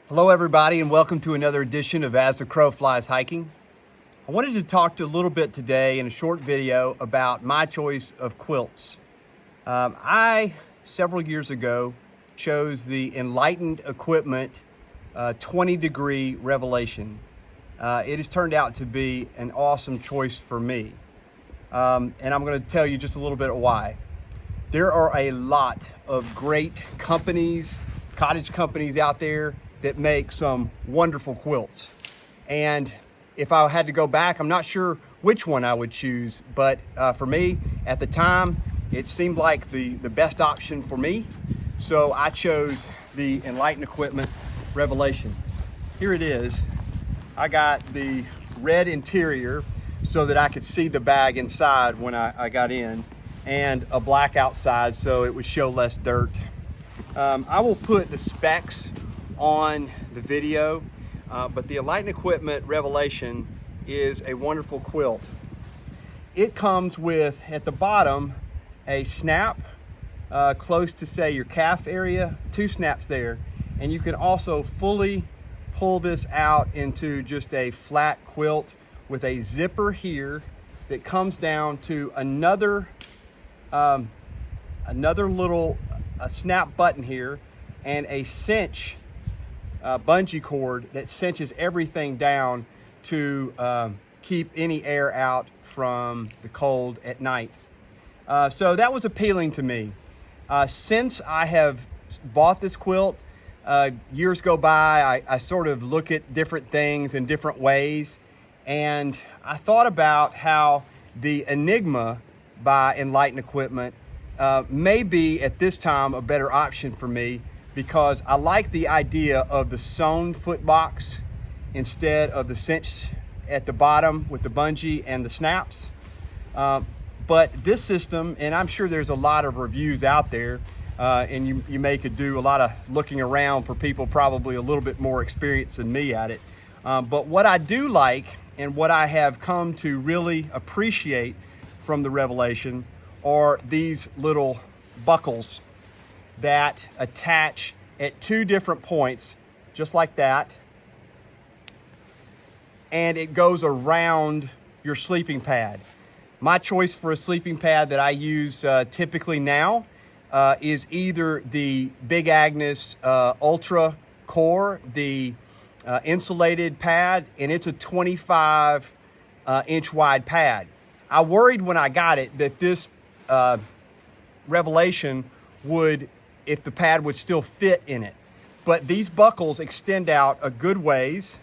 Hello everybody and welcome to another edition of As the Crow Flies Hiking. I wanted to talk a little bit today in a short video about my choice of quilts. I, several years ago, chose the Enlightened Equipment 20-degree Revelation. It has turned out to be an awesome choice for me. And I'm going to tell you just a little bit of why. There are a lot of great companies, cottage companies out there that make some wonderful quilts. And if I had to go back, I'm not sure which one I would choose, but for me, at the time, it seemed like the best option for me. So I chose the Enlightened Equipment Revelation. Here it is. I got the red interior so that I could see the bag inside when I got in, and a black outside so it would show less dirt. I will put the specs on the video, but the Enlightened Equipment Revelation is a wonderful quilt. It comes with, at the bottom, a snap close to, say, your calf area, 2 snaps there, and you can also fully pull this out into just a flat quilt with a zipper here that comes down to another little snap button here, and a cinch bungee cord that cinches everything down to keep any air out from the cold at night. So that was appealing to me. Since I have bought this quilt, years go by, I sort of look at different things in different ways, and I thought about how the Enigma by Enlightened Equipment may be at this time a better option for me, because I like the idea of the sewn foot box instead of the cinch at the bottom with the bungee and the snaps. But this system, and I'm sure there's a lot of reviews out there, and you may could do a lot of looking around for people probably a little bit more experienced than me at it. But what I do like, and what I have come to really appreciate from the Revelation, are these little buckles that attach at 2 different points, just like that, and it goes around your sleeping pad. My choice for a sleeping pad that I use typically now is either the Big Agnes Ultra Core, the insulated pad, and it's a 25 inch wide pad. I worried when I got it that this Revelation would, if the pad would still fit in it. But these buckles extend out a good ways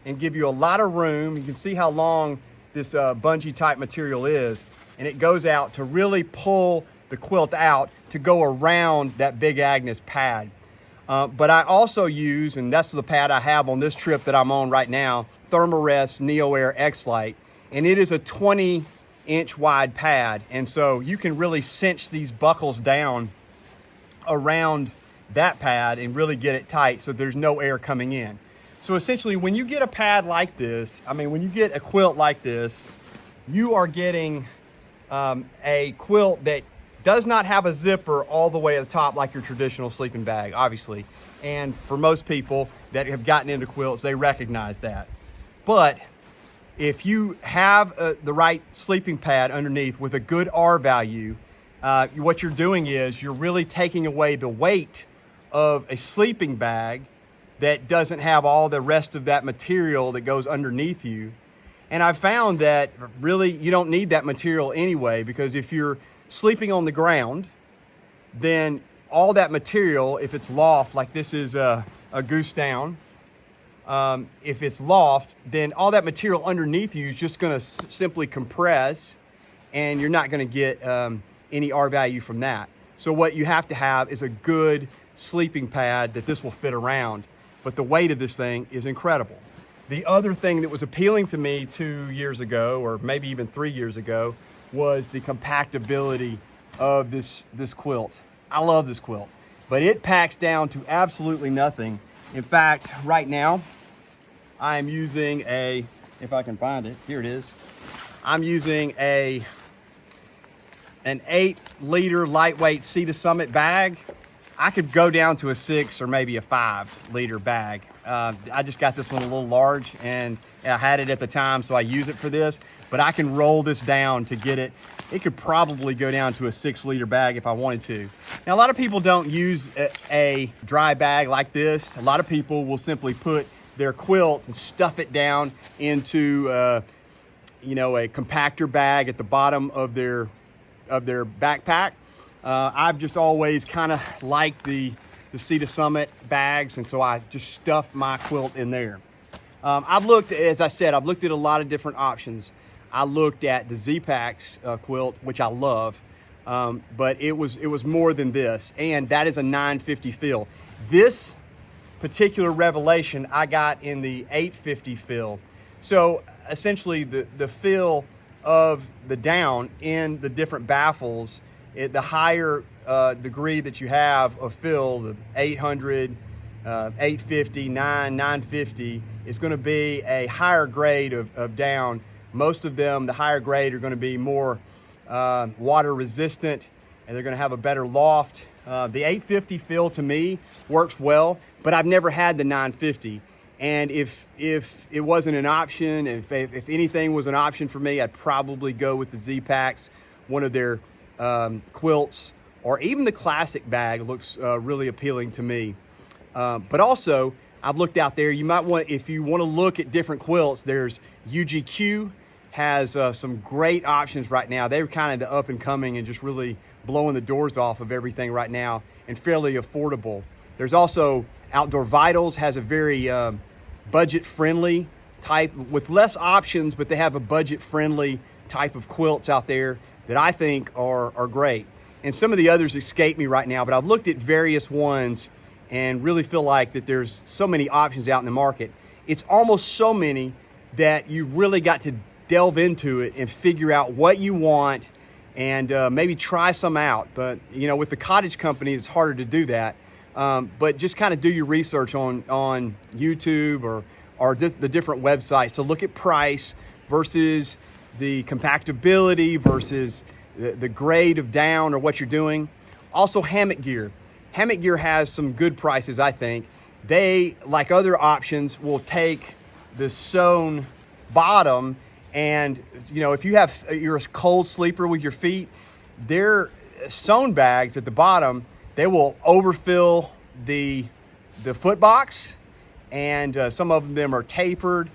and give you a lot of room. You can see how long this bungee type material is, and it goes out to really pull the quilt out to go around that Big Agnes pad. But I also use, and that's the pad I have on this trip that I'm on right now, Thermarest Neo Air X-Lite, and it is a 20 inch wide pad, and so you can really cinch these buckles down around that pad and really get it tight so there's no air coming in. So essentially, when you get a pad like this, when you get a quilt like this, you are getting a quilt that does not have a zipper all the way at the top like your traditional sleeping bag, obviously. And for most people that have gotten into quilts, they recognize that. But if you have the right sleeping pad underneath with a good R value, what you're doing is you're really taking away the weight of a sleeping bag that doesn't have all the rest of that material that goes underneath you. And I've found that really you don't need that material anyway, because if you're sleeping on the ground, then all that material, if it's loft, like this is a goose down, if it's loft, then all that material underneath you is just gonna simply compress, and you're not gonna get any R value from that. So what you have to have is a good sleeping pad that this will fit around. But the weight of this thing is incredible. The other thing that was appealing to me 2 years ago, or maybe even 3 years ago, was the compactability of this quilt. I love this quilt, but it packs down to absolutely nothing. In fact, right now, I am using if I can find it, here it is. I'm using an 8-liter lightweight Sea2summit bag, I could go down to a 6 or maybe a 5-liter bag. I just got this one a little large, and I had it at the time, so I use it for this. But I can roll this down to get it. It could probably go down to a 6-liter bag if I wanted to. Now, a lot of people don't use a dry bag like this. A lot of people will simply put their quilts and stuff it down into you know, a compactor bag at the bottom of their backpack. I've just always kind of liked the Sea2summit bags, and so I just stuff my quilt in there. I've looked, as I said, I've looked at a lot of different options. I looked at the Z-Packs quilt, which I love, but it was more than this, and that is a 950 fill. This particular revelation I got in the 850 fill. So essentially the fill of the down in the different baffles, the higher degree that you have of fill, the 800, 850, 950, is going to be a higher grade of down. Most of them, the higher grade, are going to be more water resistant, and they're going to have a better loft. The 850 fill to me works well, but I've never had the 950. And if it wasn't an option, if anything was an option for me, I'd probably go with the Z-Packs, one of their quilts, or even the classic bag looks really appealing to me. But also, I've looked out there, you might want, if you want to look at different quilts, there's UGQ has some great options right now. They're kind of the up and coming and just really blowing the doors off of everything right now, and fairly affordable. There's also Outdoor Vitals, has a very budget-friendly type, with less options, but they have a budget-friendly type of quilts out there that I think are great. And some of the others escape me right now, but I've looked at various ones and really feel like that there's so many options out in the market. It's almost so many that you've really got to delve into it and figure out what you want, and maybe try some out. But you know, with the cottage company, it's harder to do that. But just kind of do your research on YouTube or the different websites to look at price versus the compactability versus the grade of down or what you're doing. Also, hammock gear. Hammock gear has some good prices, I think. They, like other options, will take the sewn bottom, and you know, if you're a cold sleeper with your feet, their sewn bags at the bottom, they will overfill the foot box, and some of them are tapered.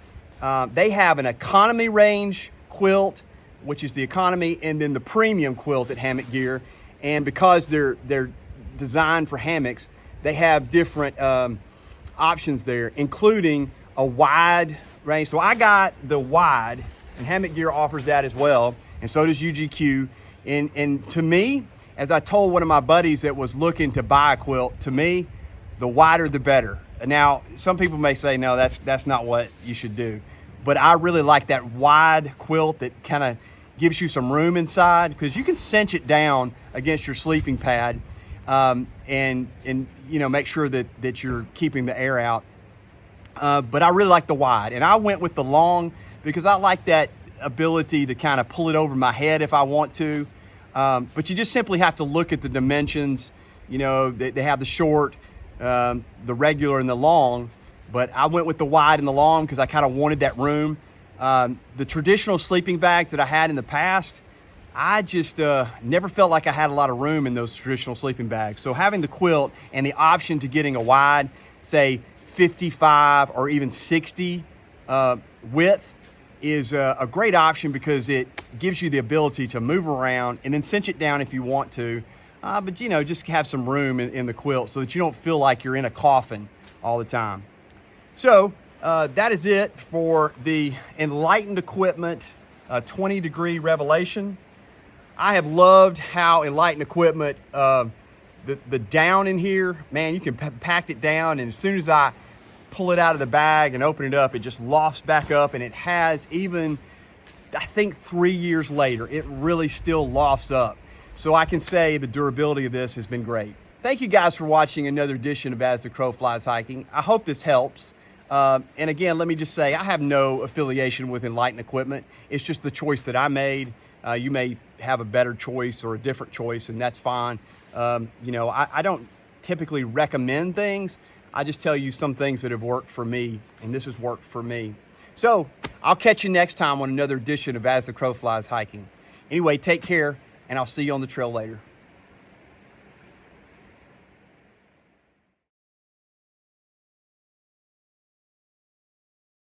They have an economy range quilt, which is the economy, and then the premium quilt at Hammock Gear. And because they're designed for hammocks, they have different options there, including a wide range. So I got the wide, and Hammock Gear offers that as well, and so does UGQ. And to me, as I told one of my buddies that was looking to buy a quilt, to me, the wider the better. Now, some people may say, no, that's not what you should do. But I really like that wide quilt that kind of gives you some room inside, because you can cinch it down against your sleeping pad, and you know, make sure that you're keeping the air out. But I really like the wide, and I went with the long because I like that ability to kind of pull it over my head if I want to. But you just simply have to look at the dimensions. You know, they have the short, the regular, and the long. But I went with the wide and the long because I kind of wanted that room. The traditional sleeping bags that I had in the past, I just never felt like I had a lot of room in those traditional sleeping bags. So having the quilt and the option to getting a wide, say 55 or even 60 width, is a great option because it gives you the ability to move around and then cinch it down if you want to. But you know, just have some room in the quilt so that you don't feel like you're in a coffin all the time. So that is it for the Enlightened Equipment 20-degree revelation. I have loved how Enlightened Equipment, the down in here, man, you can pack it down, and as soon as I pull it out of the bag and open it up, it just lofts back up, and it has, even I think 3 years later, it really still lofts up. So I can say the durability of this has been great. Thank you guys for watching another edition of As the Crow Flies Hiking. I hope this helps. And again, let me just say, I have no affiliation with Enlightened Equipment. It's just the choice that I made. You may have a better choice or a different choice, and that's fine. You know, I don't typically recommend things. I just tell you some things that have worked for me, and this has worked for me. So I'll catch you next time on another edition of As the Crow Flies Hiking. Anyway, take care, and I'll see you on the trail later.